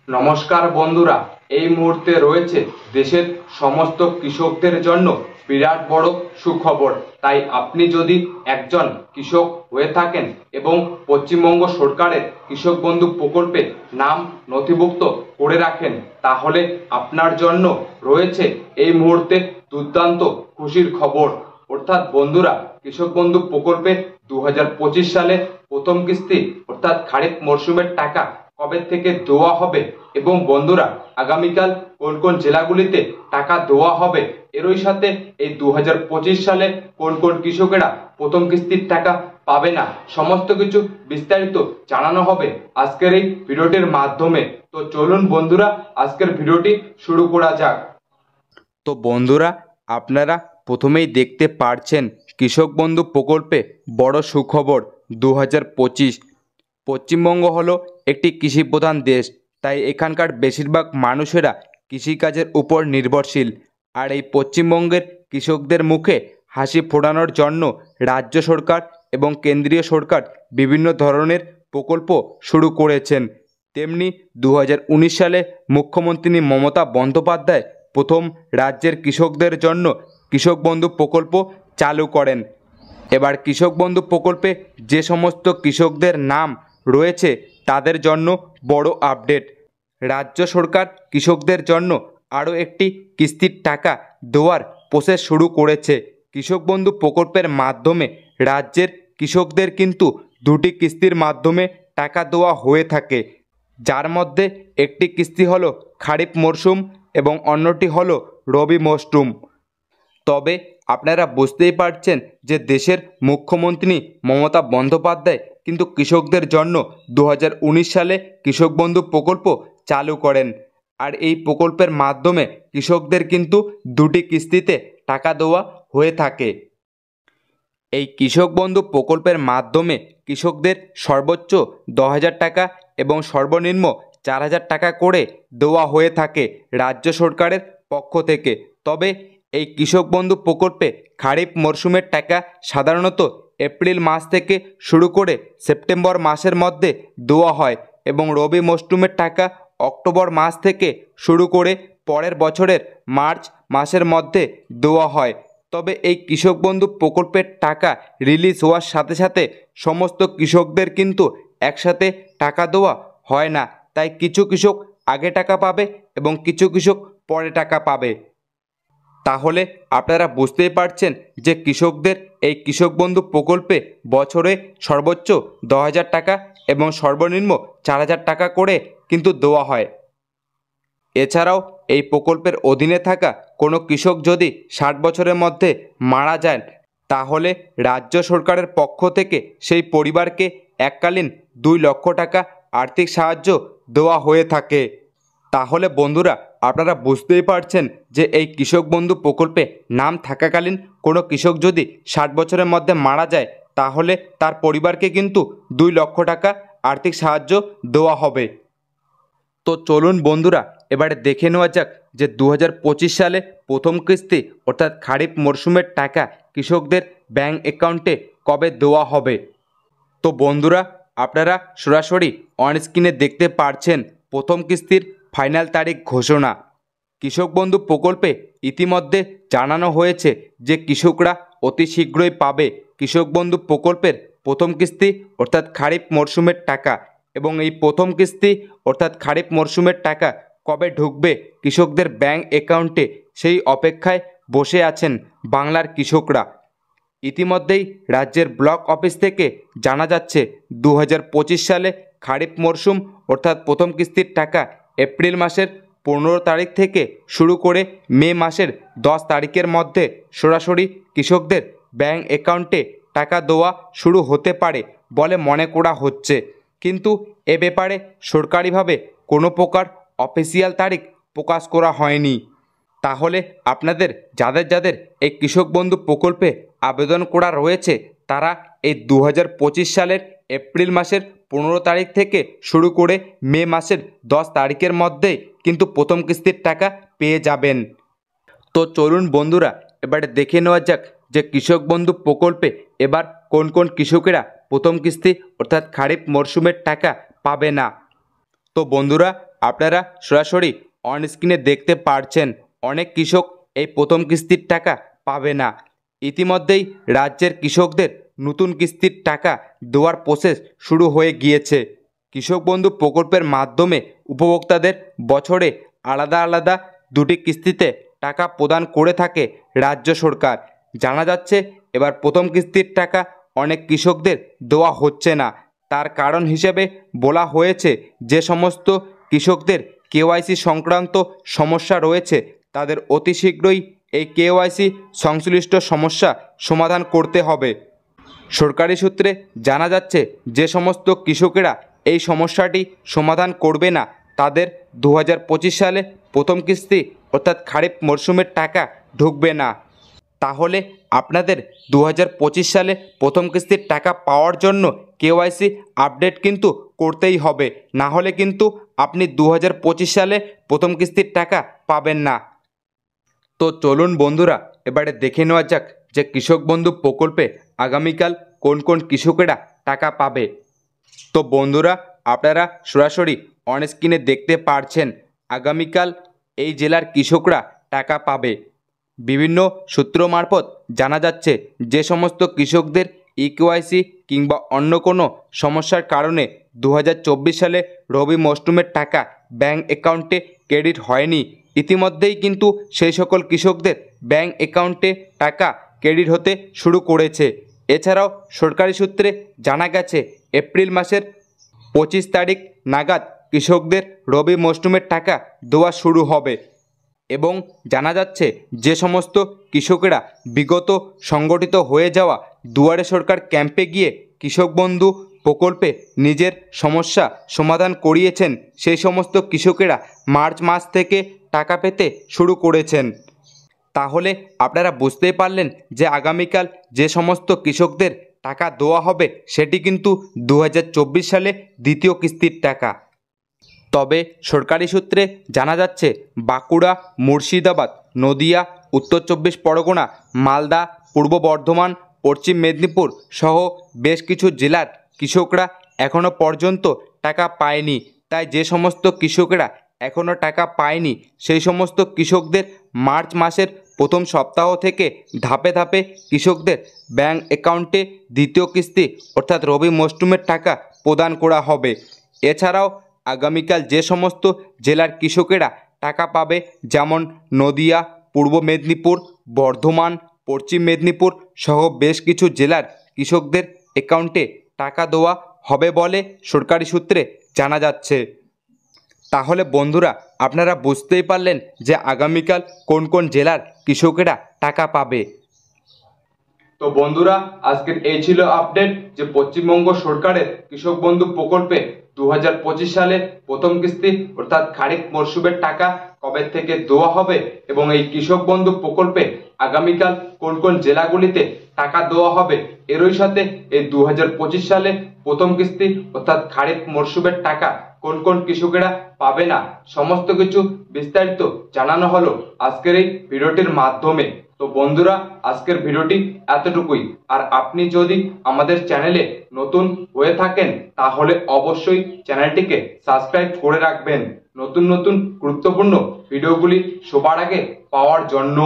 নমস্কার বন্ধুরা, এই মুহূর্তে রয়েছে দেশের সমস্ত কৃষকদের জন্য বিরাট বড় সুখবর। তাই আপনি যদি একজন কৃষক হয়ে থাকেন এবং পশ্চিমবঙ্গ সরকারের কৃষক বন্ধু প্রকল্পে নাম নথিভুক্ত করে রাখেন, তাহলে আপনার জন্য রয়েছে এই মুহূর্তে দুর্দান্ত খুশির খবর। অর্থাৎ বন্ধুরা, কৃষক বন্ধু প্রকল্পে 2025 সালে প্রথম কিস্তি অর্থাৎ খারিফ মরশুমের টাকা কবে থেকে দেওয়া হবে এবং বন্ধুরা আগামীকাল কোন কোন জেলাগুলিতে টাকা দেওয়া হবে, এরই সাথে এই 2025 সালে কোন কোন কৃষকেরা প্রথম কিস্তির টাকা পাবে না, সমস্ত কিছু বিস্তারিত জানানো হবে আজকের এই ভিডিওটির মাধ্যমে। তো চলুন বন্ধুরা, আজকের ভিডিওটি শুরু করা যাক। তো বন্ধুরা, আপনারা প্রথমেই দেখতে পারছেন কৃষক বন্ধু প্রকল্পে বড় সুখবর। 2025 পশ্চিমবঙ্গ হলো একটি কৃষিপ্রধান দেশ, তাই এখানকার বেশিরভাগ মানুষেরা কৃষিকাজের উপর নির্ভরশীল। আর এই পশ্চিমবঙ্গের কৃষকদের মুখে হাসি ফোটানোর জন্য রাজ্য সরকার এবং কেন্দ্রীয় সরকার বিভিন্ন ধরনের প্রকল্প শুরু করেছেন। তেমনি 2019 সালে মুখ্যমন্ত্রী মমতা বন্দ্যোপাধ্যায় প্রথম রাজ্যের কৃষকদের জন্য কৃষক বন্ধু প্রকল্প চালু করেন। এবার কৃষক বন্ধু প্রকল্পে যে সমস্ত কৃষকদের নাম রয়েছে তাদের জন্য বড় আপডেট। রাজ্য সরকার কৃষকদের জন্য আরও একটি কিস্তির টাকা দেওয়ার প্রসেস শুরু করেছে। কৃষক বন্ধু প্রকল্পের মাধ্যমে রাজ্যের কৃষকদের কিন্তু দুটি কিস্তির মাধ্যমে টাকা দেওয়া হয়ে থাকে, যার মধ্যে একটি কিস্তি হলো খারিফ মরশুম এবং অন্যটি হলো রবি মরশুম। তবে আপনারা বুঝতেই পারছেন যে দেশের মুখ্যমন্ত্রী মমতা বন্দ্যোপাধ্যায় কিন্তু কৃষকদের জন্য 2019 সালে কৃষক বন্ধু প্রকল্প চালু করেন। আর এই প্রকল্পের মাধ্যমে কৃষকদের কিন্তু দুটি কিস্তিতে টাকা দেওয়া হয়ে থাকে। এই কৃষক বন্ধু প্রকল্পের মাধ্যমে কৃষকদের সর্বোচ্চ 10,000 টাকা এবং সর্বনিম্ন 4,000 টাকা করে দেওয়া হয়ে থাকে রাজ্য সরকারের পক্ষ থেকে। তবে এই কৃষক বন্ধু প্রকল্পে খারিফ মরশুমের টাকা সাধারণত এপ্রিল মাস থেকে শুরু করে সেপ্টেম্বর মাসের মধ্যে দেওয়া হয় এবং রবি মরশুমের টাকা অক্টোবর মাস থেকে শুরু করে পরের বছরের মার্চ মাসের মধ্যে দেওয়া হয়। তবে এই কৃষক বন্ধু প্রকল্পের টাকা রিলিজ হওয়ার সাথে সাথে সমস্ত কৃষকদের কিন্তু একসাথে টাকা দেওয়া হয় না, তাই কিছু কৃষক আগে টাকা পাবে এবং কিছু কৃষক পরে টাকা পাবে। তাহলে আপনারা বুঝতেই পারছেন যে কৃষকদের এই কৃষক বন্ধু প্রকল্পে বছরে সর্বোচ্চ 10,000 টাকা এবং সর্বনিম্ন 4,000 টাকা করে কিন্তু দেওয়া হয়। এছাড়াও এই প্রকল্পের অধীনে থাকা কোনো কৃষক যদি 60 বছরের মধ্যে মারা যান, তাহলে রাজ্য সরকারের পক্ষ থেকে সেই পরিবারকে এককালীন 2 লক্ষ টাকা আর্থিক সাহায্য দেওয়া হয়ে থাকে। তাহলে বন্ধুরা, আপনারা বুঝতেই পারছেন যে এই কৃষক বন্ধু প্রকল্পে নাম থাকাকালীন কোনো কৃষক যদি 60 বছরের মধ্যে মারা যায়, তাহলে তার পরিবারকে কিন্তু 2 লক্ষ টাকা আর্থিক সাহায্য দেওয়া হবে। তো চলুন বন্ধুরা, এবারে দেখে নেওয়া যাক যে 2025 সালে প্রথম কিস্তি অর্থাৎ খারিফ মরশুমের টাকা কৃষকদের ব্যাংক অ্যাকাউন্টে কবে দেওয়া হবে। তো বন্ধুরা, আপনারা সরাসরি অন স্ক্রিনে দেখতে পারছেন প্রথম কিস্তির ফাইনাল তারিখ ঘোষণা। কৃষক বন্ধু প্রকল্পে ইতিমধ্যে জানানো হয়েছে যে কৃষকরা অতি শীঘ্রই পাবে কৃষক বন্ধু প্রকল্পের প্রথম কিস্তি অর্থাৎ খারিফ মরশুমের টাকা। এবং এই প্রথম কিস্তি অর্থাৎ খারিফ মরশুমের টাকা কবে ঢুকবে কৃষকদের ব্যাংক অ্যাকাউন্টে, সেই অপেক্ষায় বসে আছেন বাংলার কৃষকরা। ইতিমধ্যেই রাজ্যের ব্লক অফিস থেকে জানা যাচ্ছে 2025 সালে খারিফ মরশুম অর্থাৎ প্রথম কিস্তির টাকা এপ্রিল মাসের 15 তারিখ থেকে শুরু করে মে মাসের 10 তারিখের মধ্যে সরাসরি কৃষকদের ব্যাংক অ্যাকাউন্টে টাকা দেওয়া শুরু হতে পারে বলে মনে করা হচ্ছে। কিন্তু এ ব্যাপারে সরকারিভাবে কোনো প্রকার অফিসিয়াল তারিখ প্রকাশ করা হয়নি। তাহলে আপনাদের যাদের যাদের এই কৃষক বন্ধু প্রকল্পে আবেদন করা রয়েছে, তারা এই 2025 সালের এপ্রিল মাসের 15 তারিখ থেকে শুরু করে মে মাসের 10 তারিখের মধ্যেই কিন্তু প্রথম কিস্তির টাকা পেয়ে যাবেন। তো চলুন বন্ধুরা, এবারে দেখে নেওয়া যাক যে কৃষক বন্ধু প্রকল্পে এবার কোন কোন কৃষকেরা প্রথম কিস্তি অর্থাৎ খারিফ মরশুমের টাকা পাবে না। তো বন্ধুরা, আপনারা সরাসরি অন স্ক্রিনে দেখতে পারছেন অনেক কৃষক এই প্রথম কিস্তির টাকা পাবে না। ইতিমধ্যেই রাজ্যের কৃষকদের নতুন কিস্তির টাকা দেওয়ার প্রসেস শুরু হয়ে গিয়েছে। কৃষক বন্ধু প্রকল্পের মাধ্যমে উপভোক্তাদের বছরে আলাদা আলাদা দুটি কিস্তিতে টাকা প্রদান করে থাকে রাজ্য সরকার। জানা যাচ্ছে এবার প্রথম কিস্তির টাকা অনেক কৃষকদের দেওয়া হচ্ছে না। তার কারণ হিসেবে বলা হয়েছে যে সমস্ত কৃষকদের কেওয়াইসি সংক্রান্ত সমস্যা রয়েছে তাদের অতি শীঘ্রই এই কেওয়াইসি সংশ্লিষ্ট সমস্যা সমাধান করতে হবে। সরকারি সূত্রে জানা যাচ্ছে যে সমস্ত কৃষকেরা এই সমস্যাটি সমাধান করবে না তাদের 2025 সালে প্রথম কিস্তি অর্থাৎ খারিফ মরশুমের টাকা ঢুকবে না। তাহলে আপনাদের 2025 সালে প্রথম কিস্তির টাকা পাওয়ার জন্য কেওয়াইসি আপডেট কিন্তু করতেই হবে, না হলে কিন্তু আপনি 2025 সালে প্রথম কিস্তির টাকা পাবেন না। তো চলুন বন্ধুরা এবারে দেখে নেওয়া যাক যে কৃষক বন্ধু প্রকল্পে আগামীকাল কোন কোন কৃষকেরা টাকা পাবে। তো বন্ধুরা আপনারা সরাসরি অন স্ক্রিনে দেখতে পারছেন আগামীকাল এই জেলার কৃষকরা টাকা পাবে। বিভিন্ন সূত্র মারফত জানা যাচ্ছে যে সমস্ত কৃষকদের ইকেওয়াইসি কিংবা অন্য কোনো সমস্যার কারণে 2024 সালে রবি মরশুমের টাকা ব্যাংক অ্যাকাউন্টে ক্রেডিট হয়নি, ইতিমধ্যেই কিন্তু সেই সকল কৃষকদের ব্যাংক অ্যাকাউন্টে টাকা ক্রেডিট হতে শুরু করেছে। এছাড়াও সরকারি সূত্রে জানা গেছে এপ্রিল মাসের 25 তারিখ নাগাদ কৃষকদের রবি মরশুমের টাকা দেওয়া শুরু হবে এবং জানা যাচ্ছে যে সমস্ত কৃষকেরা বিগত সংগঠিত হয়ে যাওয়া দুয়ারে সরকার ক্যাম্পে গিয়ে কৃষক বন্ধু প্রকল্পে নিজের সমস্যা সমাধান করিয়েছেন সেই সমস্ত কৃষকেরা মার্চ মাস থেকে টাকা পেতে শুরু করেছেন। তাহলে আপনারা বুঝতেই পারলেন যে আগামীকাল যে সমস্ত কৃষকদের টাকা দেওয়া হবে সেটি কিন্তু 2024 সালে দ্বিতীয় কিস্তির টাকা। তবে সরকারি সূত্রে জানা যাচ্ছে বাঁকুড়া, মুর্শিদাবাদ, নদিয়া, উত্তর 24 পরগনা, মালদা, পূর্ব বর্ধমান, পশ্চিম মেদিনীপুর সহ বেশ কিছু জেলার কৃষকরা এখনও পর্যন্ত টাকা পায়নি। তাই যে সমস্ত কৃষকেরা এখনও টাকা পায়নি সেই সমস্ত কৃষকদের মার্চ মাসের প্রথম সপ্তাহ থেকে ধাপে ধাপে কৃষকদের ব্যাংক অ্যাকাউন্টে দ্বিতীয় কিস্তি অর্থাৎ রবি মরশুমের টাকা প্রদান করা হবে। এছাড়াও আগামীকাল যে সমস্ত জেলার কৃষকেরা টাকা পাবে যেমন নদিয়া, পূর্ব মেদিনীপুর, বর্ধমান, পশ্চিম মেদিনীপুর সহ বেশ কিছু জেলার কৃষকদের অ্যাকাউন্টে টাকা দেওয়া হবে বলে সরকারি সূত্রে জানা যাচ্ছে। তাহলে বন্ধুরা আপনারা বুঝতেই পারলেন যে আগামীকাল কোন কোন জেলার কৃষকেরা টাকা পাবে। তো বন্ধুরা আজকের এই ছিল আপডেট যে পশ্চিমবঙ্গ সরকারের কৃষক বন্ধু প্রকল্পে 2025 সালে প্রথম কিস্তি অর্থাৎ খারিফ মরশুমের টাকা কবে থেকে দেওয়া হবে এবং এই কৃষক বন্ধু প্রকল্পে আগামীকাল কোন কোন জেলাগুলিতে টাকা দেওয়া হবে, এরই সাথে এই 2025 সালে প্রথম কিস্তি অর্থাৎ খারিফ মরশুমের টাকা কোন কোন কৃষকেরা পাবে না সমস্ত কিছু বিস্তারিত জানানো হলো আজকের এই ভিডিওটির মাধ্যমে। তো বন্ধুরা আজকের ভিডিওটি এতটুকুই। আর আপনি যদি আমাদের চ্যানেলে নতুন হয়ে থাকেন তাহলে অবশ্যই চ্যানেলটিকে সাবস্ক্রাইব করে রাখবেন নতুন নতুন গুরুত্বপূর্ণ ভিডিওগুলি সবার আগে পাওয়ার জন্য।